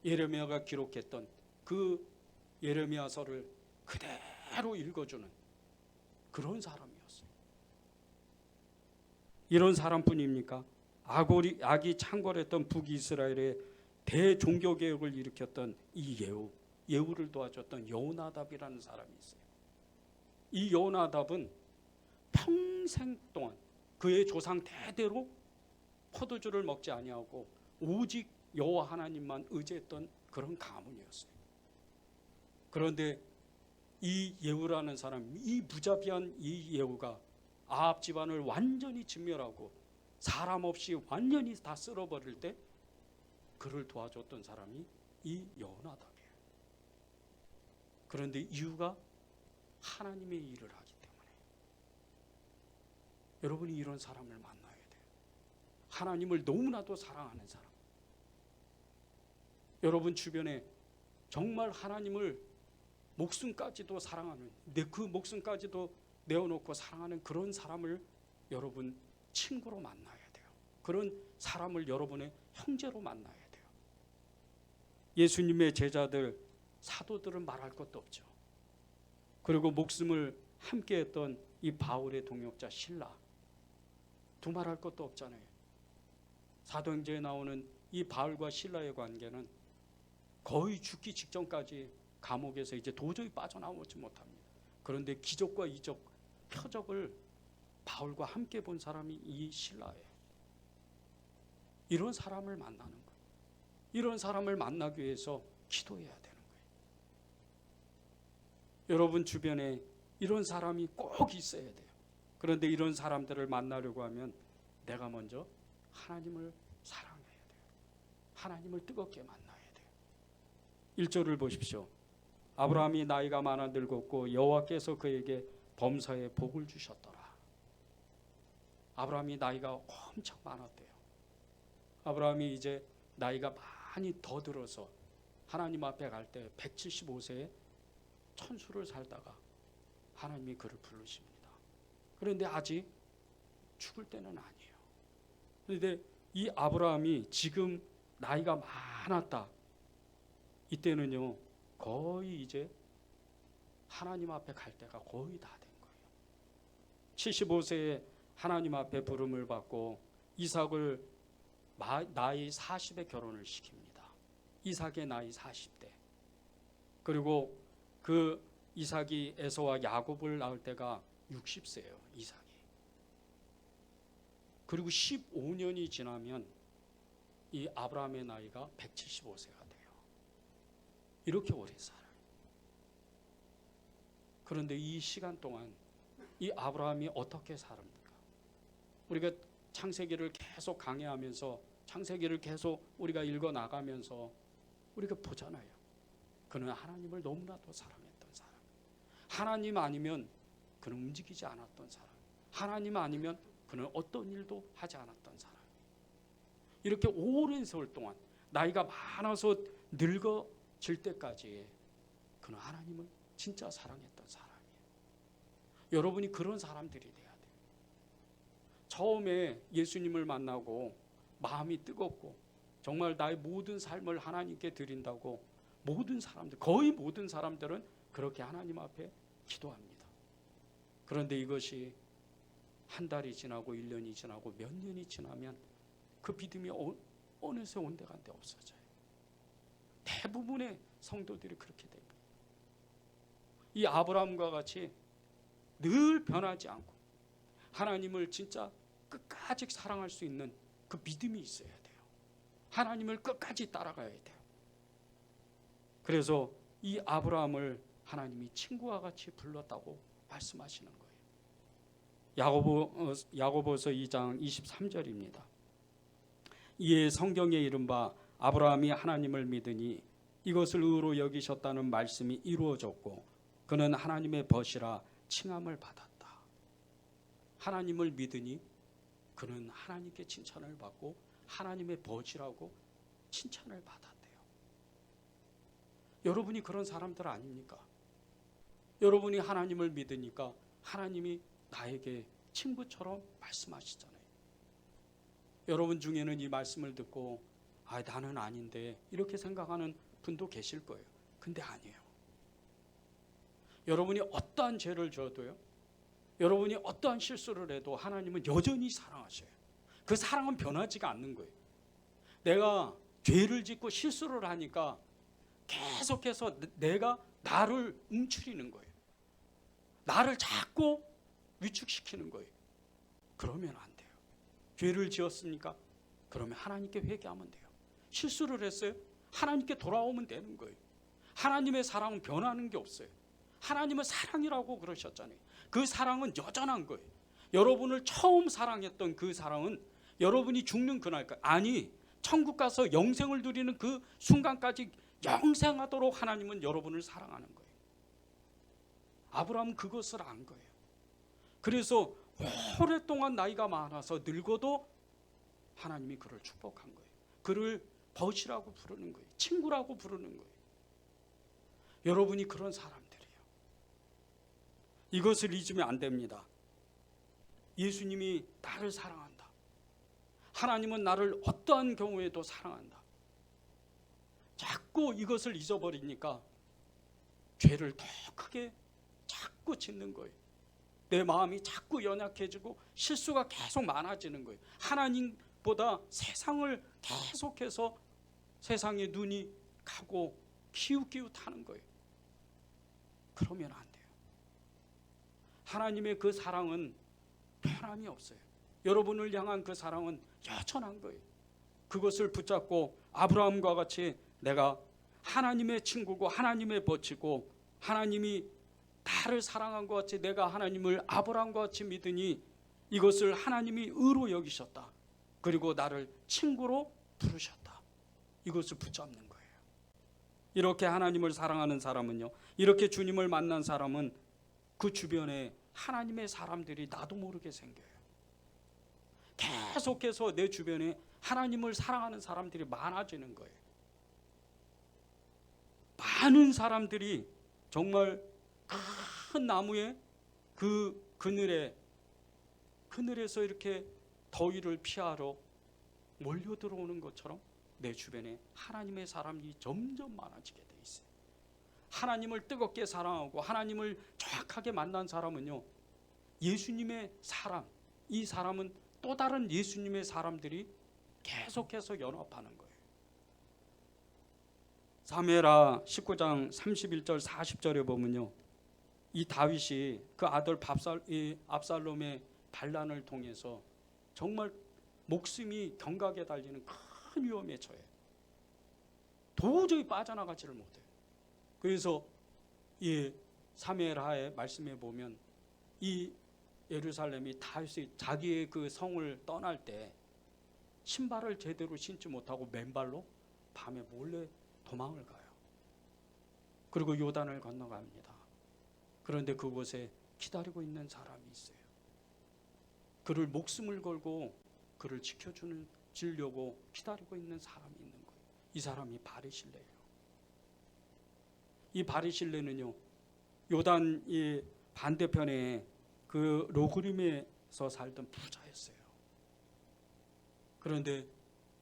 예레미야가 기록했던 그 예레미야서를 그대로 읽어주는 그런 사람이었어요. 이런 사람뿐입니까? 악이 창궐했던 북이스라엘의 대종교개혁을 일으켰던 이 예후를 도와줬던 여호나답이라는 사람이 있어요. 이 여호나답은 평생 동안 그의 조상 대대로 포도주를 먹지 아니하고 오직 여호와 하나님만 의지했던 그런 가문이었어요. 그런데 이 예후라는 사람, 이 무자비한 이 예후가 아합 집안을 완전히 진멸하고 사람 없이 완전히 다 쓸어버릴 때 그를 도와줬던 사람이 이 여호나답이에요. 그런데 이유가 하나님의 일을 하기 때문에. 여러분이 이런 사람을 만나야 돼요. 하나님을 너무나도 사랑하는 사람. 여러분 주변에 정말 하나님을 목숨까지도 사랑하는, 그 목숨까지도 내어놓고 사랑하는 그런 사람을 여러분 친구로 만나야 돼요. 그런 사람을 여러분의 형제로 만나야 돼요. 예수님의 제자들, 사도들은 말할 것도 없죠. 그리고 목숨을 함께했던 이 바울의 동역자 실라, 두말할 것도 없잖아요. 사도행전에 나오는 이 바울과 실라의 관계는 거의 죽기 직전까지 감옥에서 이제 도저히 빠져나오지 못합니다. 그런데 기적과 이적, 표적을 바울과 함께 본 사람이 이 실라예요. 이런 사람을 만나는 거예요. 이런 사람을 만나기 위해서 기도해야 되는 거예요. 여러분 주변에 이런 사람이 꼭 있어야 돼요. 그런데 이런 사람들을 만나려고 하면 내가 먼저 하나님을 사랑해야 돼요. 하나님을 뜨겁게 만나야 돼요. 1절을 보십시오. 아브라함이 나이가 많아 늙었고 여호와께서 그에게 범사에 복을 주셨더라. 아브라함이 나이가 엄청 많았대요. 아브라함이 이제 나이가 많이 더 들어서 하나님 앞에 갈 때 175세에 천수를 살다가 하나님이 그를 부르십니다. 그런데 아직 죽을 때는 아니에요. 그런데 이 아브라함이 지금 나이가 많았다. 이때는요 거의 이제 하나님 앞에 갈 때가 거의 다 된 거예요. 75세에 하나님 앞에 부름을 받고 이삭을 나이 40에 결혼을 시킵니다. 이삭의 나이 40대. 그리고 그 이삭이 에서와 야곱을 낳을 때가 60세예요. 이삭이. 그리고 15년이 지나면 이 아브라함의 나이가 175세가 돼요. 이렇게 오래 살아요. 그런데 이 시간 동안 이 아브라함이 어떻게 살합니까? 우리가 창세기를 계속 강해하면서 창세기를 계속 우리가 읽어 나가면서 우리가 보잖아요. 그는 하나님을 너무나도 사랑했던 사람. 하나님 아니면 그는 움직이지 않았던 사람. 하나님 아니면 그는 어떤 일도 하지 않았던 사람. 이렇게 오랜 세월 동안 나이가 많아서 늙어질 때까지 그는 하나님을 진짜 사랑했던 사람이에요. 여러분이 그런 사람들이 돼야 돼요. 처음에 예수님을 만나고 마음이 뜨겁고 정말 나의 모든 삶을 하나님께 드린다고 모든 사람들, 거의 모든 사람들은 그렇게 하나님 앞에 기도합니다. 그런데 이것이 한 달이 지나고 1년이 지나고 몇 년이 지나면 그 믿음이 어느새 온데간데 없어져요. 대부분의 성도들이 그렇게 됩니다. 이 아브라함과 같이 늘 변하지 않고 하나님을 진짜 끝까지 사랑할 수 있는 그 믿음이 있어야 돼요. 하나님을 끝까지 따라가야 돼요. 그래서 이 아브라함을 하나님이 친구와 같이 불렀다고 말씀하시는 거예요. 야고보서 2장 23절입니다. 이에 성경에 이른바 아브라함이 하나님을 믿으니 이것을 의로 여기셨다는 말씀이 이루어졌고 그는 하나님의 벗이라 칭함을 받았다. 하나님을 믿으니 그는 하나님께 칭찬을 받고 하나님의 벗이라고 칭찬을 받았대요. 여러분이 그런 사람들 아닙니까? 여러분이 하나님을 믿으니까 하나님이 나에게 친구처럼 말씀하시잖아요. 여러분 중에는 이 말씀을 듣고 나는 아닌데 이렇게 생각하는 분도 계실 거예요. 근데 아니에요. 여러분이 어떠한 죄를 져도요, 여러분이 어떠한 실수를 해도 하나님은 여전히 사랑하셔요. 그 사랑은 변하지가 않는 거예요. 내가 죄를 짓고 실수를 하니까 계속해서 내가 나를 움츠리는 거예요. 나를 자꾸 위축시키는 거예요. 그러면 안 돼요. 죄를 지었습니까? 그러면 하나님께 회개하면 돼요. 실수를 했어요? 하나님께 돌아오면 되는 거예요. 하나님의 사랑은 변하는 게 없어요. 하나님은 사랑이라고 그러셨잖아요. 그 사랑은 여전한 거예요. 여러분을 처음 사랑했던 그 사랑은 여러분이 죽는 그날까지, 아니 천국 가서 영생을 누리는 그 순간까지 영생하도록 하나님은 여러분을 사랑하는 거예요. 아브라함은 그것을 안 거예요. 그래서 오랫동안 나이가 많아서 늙어도 하나님이 그를 축복한 거예요. 그를 벗이라고 부르는 거예요. 친구라고 부르는 거예요. 여러분이 그런 사람들이에요. 이것을 잊으면 안 됩니다. 예수님이 나를 사랑한다. 하나님은 나를 어떠한 경우에도 사랑한다. 자꾸 이것을 잊어버리니까 죄를 더 크게 자꾸 짓는 거예요. 내 마음이 자꾸 연약해지고 실수가 계속 많아지는 거예요. 하나님보다 세상을 계속해서 세상에 눈이 가고 기웃기웃하는 거예요. 그러면 안 돼요. 하나님의 그 사랑은 변함이 없어요. 여러분을 향한 그 사랑은 여전한 거예요. 그것을 붙잡고 아브라함과 같이 내가 하나님의 친구고 하나님의 벗이고 하나님이 나를 사랑한 것 같이 내가 하나님을 아브라함과 같이 믿으니 이것을 하나님이 의로 여기셨다. 그리고 나를 친구로 부르셨다. 이것을 붙잡는 거예요. 이렇게 하나님을 사랑하는 사람은요, 이렇게 주님을 만난 사람은 그 주변에 하나님의 사람들이 나도 모르게 생겨요. 계속해서 내 주변에 하나님을 사랑하는 사람들이 많아지는 거예요. 많은 사람들이 정말 큰 나무의 그 그늘에서 이렇게 더위를 피하러 몰려 들어오는 것처럼 내 주변에 하나님의 사람이 점점 많아지게 돼 있어요. 하나님을 뜨겁게 사랑하고 하나님을 정확하게 만난 사람은요, 예수님의 사람, 이 사람은 또 다른 예수님의 사람들이 계속해서 연합하는 거예요. 사무엘하 19장 31절 40절에 보면요, 이 다윗이 그 아들 압살롬의 반란을 통해서 정말 목숨이 경각에 달리는 큰 위험에 처해 도저히 빠져나가지를 못해요. 그래서 이 사무엘하의 말씀에 보면 이 예루살렘이 다윗이 자기의 그 성을 떠날 때 신발을 제대로 신지 못하고 맨발로 밤에 몰래 도망을 가요. 그리고 요단을 건너갑니다. 그런데 그곳에 기다리고 있는 사람이 있어요. 그를 목숨을 걸고 그를 지켜주려고 기다리고 있는 사람이 있는 거예요. 이 사람이 바리실레예요. 이 바리실레는요, 요단 이 반대편에 그 로그림에서 살던 부자였어요. 그런데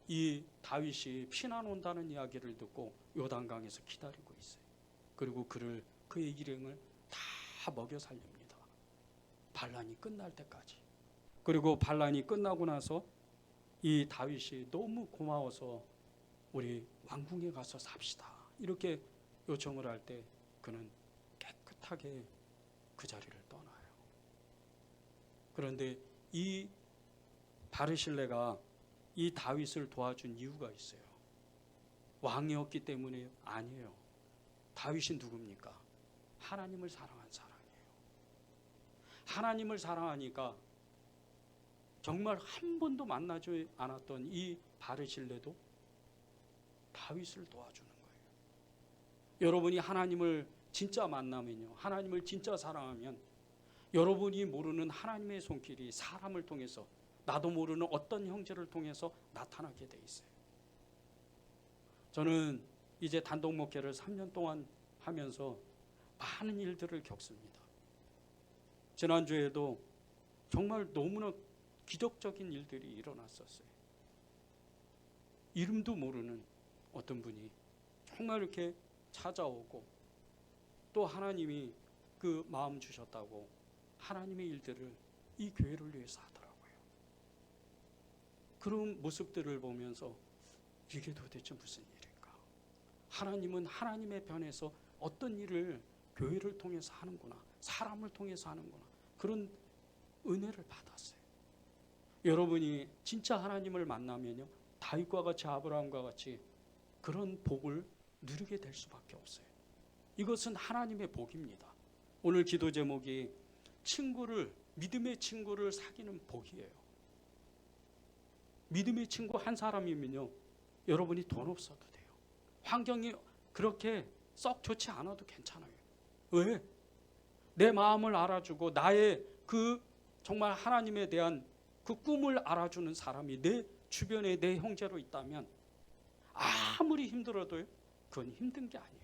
이 다윗이 피난 온다는 이야기를 듣고 요단강에서 기다리고 있어요. 그리고 그의 일행을 다 먹여 살립니다. 반란이 끝날 때까지. 그리고 반란이 끝나고 나서 이 다윗이 너무 고마워서 우리 왕궁에 가서 삽시다, 이렇게 요청을 할 때 그는 깨끗하게 그 자리를 떠나요. 그런데 이 바르실레가 이 다윗을 도와준 이유가 있어요. 왕이었기 때문에 아니에요. 다윗이 누굽니까? 하나님을 사랑한 사람이에요. 하나님을 사랑하니까 정말 한 번도 만나지 않았던 이 바르실레도 다윗을 도와주는 거예요. 여러분이 하나님을 진짜 만나면요, 하나님을 진짜 사랑하면 여러분이 모르는 하나님의 손길이 사람을 통해서, 나도 모르는 어떤 형제를 통해서 나타나게 돼 있어요. 저는 이제 단독 목회를 3년 동안 하면서 많은 일들을 겪습니다. 지난주에도 정말 너무나 기적적인 일들이 일어났었어요. 이름도 모르는 어떤 분이 정말 이렇게 찾아오고, 또 하나님이 그 마음 주셨다고 하나님의 일들을 이 교회를 위해서 하더라고요. 그런 모습들을 보면서 이게 도대체 무슨 일인가? 하나님은 하나님의 편에서 어떤 일을 교회를 통해서 하는구나, 사람을 통해서 하는구나, 그런 은혜를 받았어요. 여러분이 진짜 하나님을 만나면요, 다윗과 같이 아브라함과 같이 그런 복을 누리게 될 수밖에 없어요. 이것은 하나님의 복입니다. 오늘 기도 제목이 믿음의 친구를 사귀는 복이에요. 믿음의 친구 한 사람이면요, 여러분이 돈 없어도 돼요. 환경이 그렇게 썩 좋지 않아도 괜찮아요. 왜? 내 마음을 알아주고 나의 그 정말 하나님에 대한 그 꿈을 알아주는 사람이 내 주변에 내 형제로 있다면 아무리 힘들어도요, 그건 힘든 게 아니에요.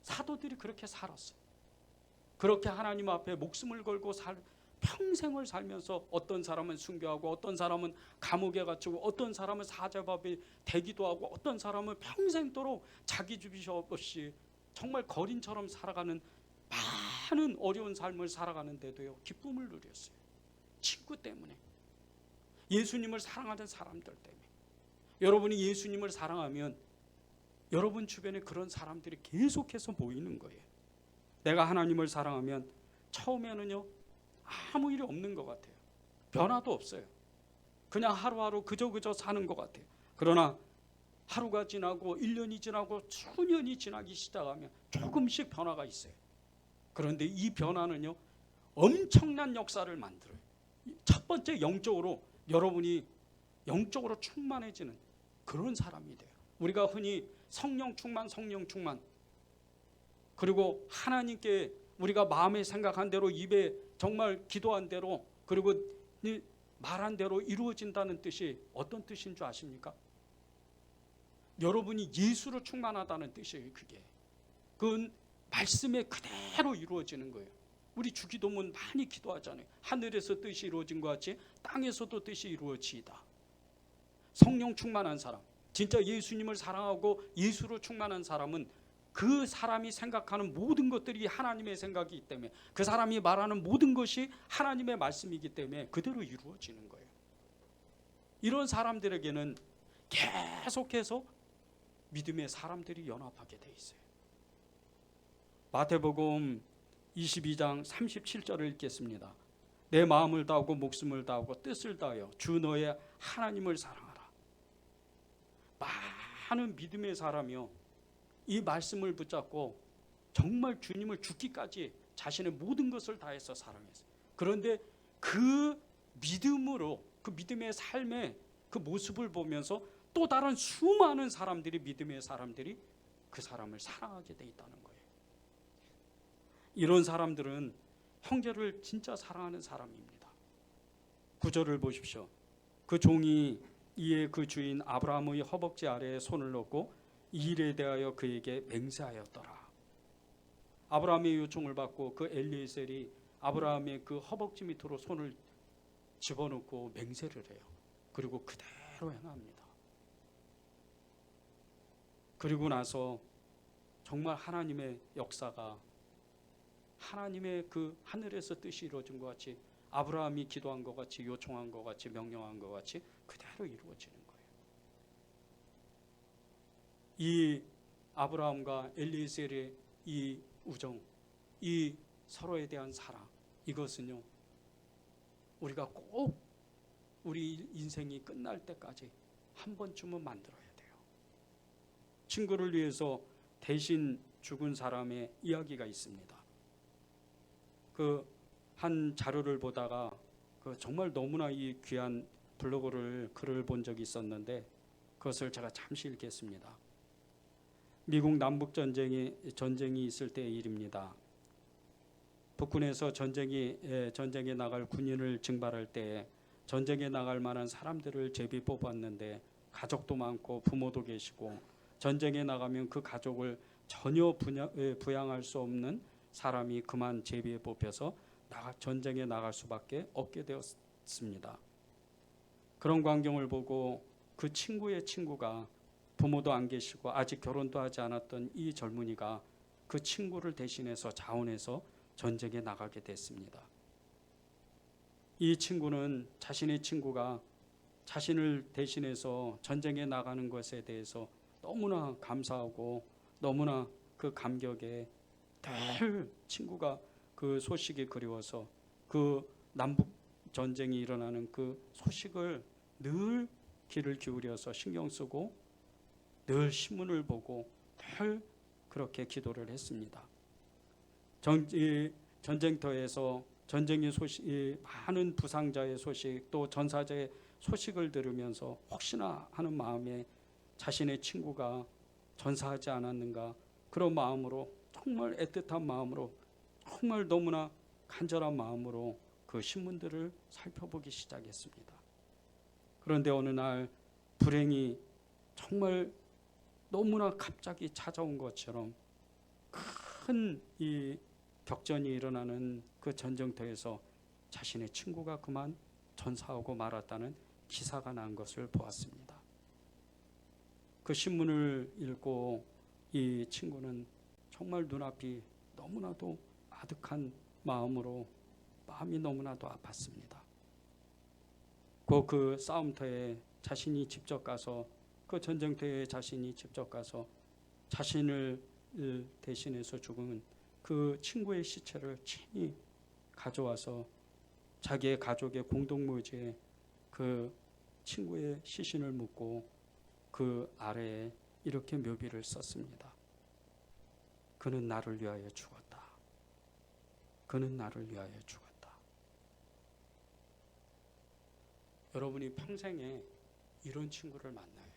사도들이 그렇게 살았어요. 그렇게 하나님 앞에 목숨을 걸고 평생을 살면서 어떤 사람은 순교하고, 어떤 사람은 감옥에 갇히고, 어떤 사람은 사자밥에 대기도 하고, 어떤 사람은 평생도록 자기 주비 없이 정말 거린처럼 살아가는 많은 어려운 삶을 살아가는데도요, 기쁨을 누렸어요. 친구 때문에, 예수님을 사랑하는 사람들 때문에. 여러분이 예수님을 사랑하면 여러분 주변에 그런 사람들이 계속해서 모이는 거예요. 내가 하나님을 사랑하면 처음에는요, 아무 일이 없는 것 같아요. 변화도 없어요. 그냥 하루하루 그저 사는 것 같아요. 그러나 하루가 지나고 1년이 지나고 수년이 지나기 시작하면 조금씩 변화가 있어요. 그런데 이 변화는요, 엄청난 역사를 만들어요. 첫 번째, 영적으로 여러분이 영적으로 충만해지는 그런 사람이 돼요. 우리가 흔히 성령 충만, 그리고 하나님께 우리가 마음에 생각한 대로, 입에 정말 기도한 대로, 그리고 말한 대로 이루어진다는 뜻이 어떤 뜻인 줄 아십니까? 여러분이 예수로 충만하다는 뜻이에요. 그건 말씀에 그대로 이루어지는 거예요. 우리 주기도문 많이 기도하잖아요. 하늘에서 뜻이 이루어진 것 같이 땅에서도 뜻이 이루어지이다. 성령 충만한 사람, 진짜 예수님을 사랑하고 예수로 충만한 사람은 그 사람이 생각하는 모든 것들이 하나님의 생각이기 때문에, 그 사람이 말하는 모든 것이 하나님의 말씀이기 때문에 그대로 이루어지는 거예요. 이런 사람들에게는 계속해서 믿음의 사람들이 연합하게 돼 있어요. 마태복음 22장 37절을 읽겠습니다. 내 마음을 다하고 목숨을 다하고 뜻을 다하여 주 너의 하나님을 사랑하라. 많은 믿음의 사람이요, 이 말씀을 붙잡고 정말 주님을 죽기까지 자신의 모든 것을 다해서 사랑했어요. 그런데 그 믿음으로, 그 믿음의 삶의 그 모습을 보면서 또 다른 수많은 사람들이, 믿음의 사람들이 그 사람을 사랑하게 돼 있다는 거예요. 이런 사람들은 형제를 진짜 사랑하는 사람입니다. 9절을 보십시오. 그 종이 이에 그 주인 아브라함의 허벅지 아래에 손을 넣고 이 일에 대하여 그에게 맹세하였더라. 아브라함의 요청을 받고 그 엘리에셀이 아브라함의 그 허벅지 밑으로 손을 집어넣고 맹세를 해요. 그리고 그대로 행합니다. 그리고 나서 정말 하나님의 역사가, 하나님의 그 하늘에서 뜻이 이루어진 것 같이, 아브라함이 기도한 것 같이, 요청한 것 같이, 명령한 것 같이 그대로 이루어지는 거예요. 이 아브라함과 엘리에셀의 이 우정, 이 서로에 대한 사랑, 이것은요, 우리가 꼭 우리 인생이 끝날 때까지 한 번쯤은 만들어야 돼요. 친구를 위해서 대신 죽은 사람의 이야기가 있습니다. 그 한 자료를 보다가 정말 너무나 이 귀한 글을 본 적이 있었는데, 그것을 제가 잠시 읽겠습니다. 미국 남북 전쟁이 있을 때의 일입니다. 북군에서 전쟁에 나갈 군인을 징발할 때 전쟁에 나갈 만한 사람들을 제비 뽑았는데, 가족도 많고 부모도 계시고 전쟁에 나가면 그 가족을 전혀 부양할 수 없는 사람이 그만 제비에 뽑혀서 전쟁에 나갈 수밖에 없게 되었습니다. 그런 광경을 보고 그 친구의 친구가, 부모도 안 계시고 아직 결혼도 하지 않았던 이 젊은이가 그 친구를 대신해서 자원해서 전쟁에 나가게 됐습니다. 이 친구는 자신의 친구가 자신을 대신해서 전쟁에 나가는 것에 대해서 너무나 감사하고 너무나 그 감격에 늘 친구가 그 소식이 그리워서 그 남북 전쟁이 일어나는 그 소식을 늘 귀를 기울여서 신경 쓰고 늘 신문을 보고 늘 그렇게 기도를 했습니다. 전쟁터에서 전쟁의 소식, 많은 부상자의 소식, 또 전사자의 소식을 들으면서 혹시나 하는 마음에 자신의 친구가 전사하지 않았는가, 그런 마음으로, 정말 애틋한 마음으로, 정말 너무나 간절한 마음으로 그 신문들을 살펴보기 시작했습니다. 그런데 어느 날 불행이 정말 너무나 갑자기 찾아온 것처럼 큰 이 격전이 일어나는 그 전쟁터에서 자신의 친구가 그만 전사하고 말았다는 기사가 난 것을 보았습니다. 그 신문을 읽고 이 친구는 정말 눈앞이 너무나도 아득한 마음으로 마음이 너무나도 아팠습니다. 그 싸움터에 자신이 직접 가서, 그 전쟁터에 자신이 직접 가서 자신을 대신해서 죽은 그 친구의 시체를 친히 가져와서 자기의 가족의 공동묘지에 그 친구의 시신을 묻고 그 아래에 이렇게 묘비를 썼습니다. 그는 나를 위하여 죽었다. 그는 나를 위하여 죽었다. 여러분이 평생에 이런 친구를 만나야 돼요.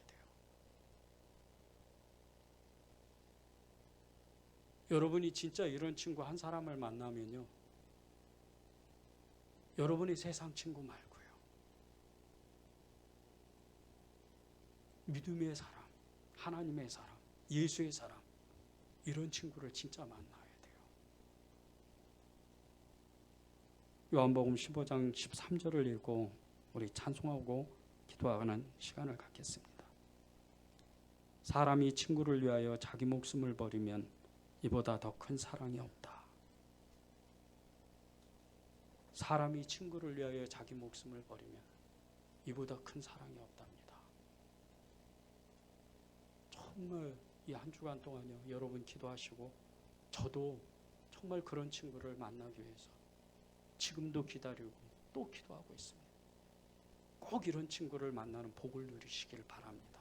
여러분이 진짜 이런 친구 한 사람을 만나면요, 여러분이 세상 친구 말고요, 믿음의 사람, 하나님의 사람, 예수의 사람, 이런 친구를 진짜 만나야 돼요. 요한복음 15장 13절을 읽고 우리 찬송하고 기도하는 시간을 갖겠습니다. 사람이 친구를 위하여 자기 목숨을 버리면 이보다 더 큰 사랑이 없다. 사람이 친구를 위하여 자기 목숨을 버리면 이보다 큰 사랑이 없답니다. 정말 이 한 주간 동안요, 여러분 기도하시고 저도 정말 그런 친구를 만나기 위해서 지금도 기다리고 또 기도하고 있습니다. 꼭 이런 친구를 만나는 복을 누리시길 바랍니다.